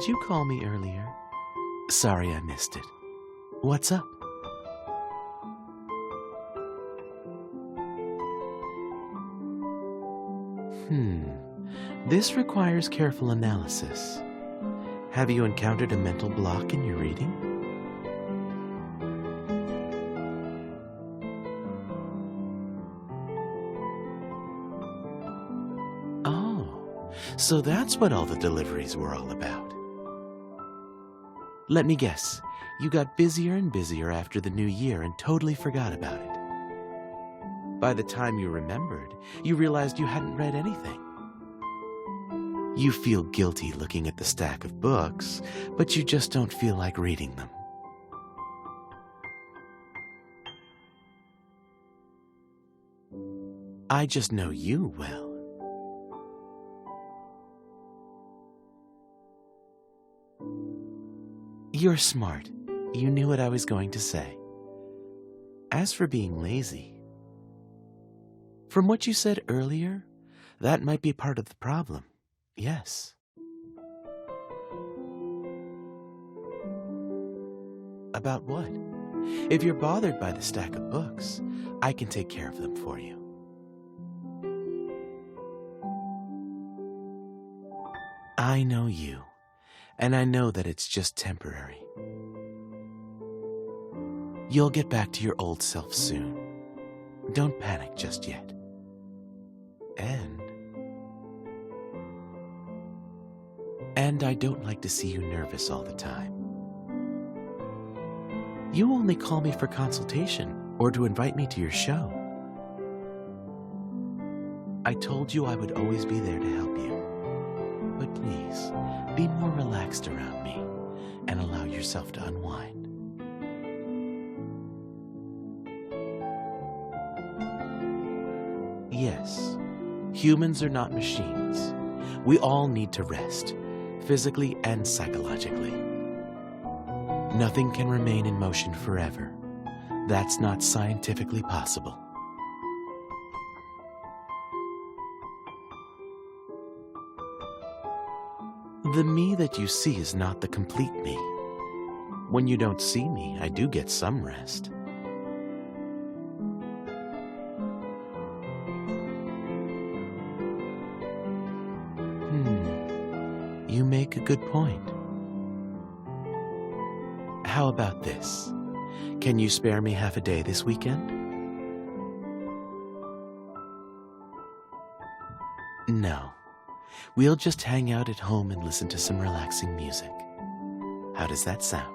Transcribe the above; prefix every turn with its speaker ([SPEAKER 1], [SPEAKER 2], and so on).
[SPEAKER 1] Did you call me earlier? Sorry I missed it. What's up? This requires careful analysis. Have you encountered a mental block in your reading? Oh, so that's what all the deliveries were all about. Let me guess, you got busier and busier after the new year and totally forgot about it. By the time you remembered, you realized you hadn't read anything. You feel guilty looking at the stack of books, but you just don't feel like reading them. I just know you well. You're smart. You knew what I was going to say. As for being lazy, from what you said earlier, that might be part of the problem. Yes. About what? If you're bothered by the stack of books, I can take care of them for you. I know you, and I know that it's just temporary. You'll get back to your old self soon. Don't panic just yet. And I don't like to see you nervous all the time. You only call me for consultation or to invite me to your show. I told you I would always be there to help you. But please, be more relaxed around me and allow yourself to unwind. Yes, humans are not machines. We all need to rest, physically and psychologically. Nothing can remain in motion forever. That's not scientifically possible. The me that you see is not the complete me. When you don't see me, I do get some rest. You make a good point. How about this? Can you spare me half a day this weekend? No. We'll just hang out at home and listen to some relaxing music. How does that sound?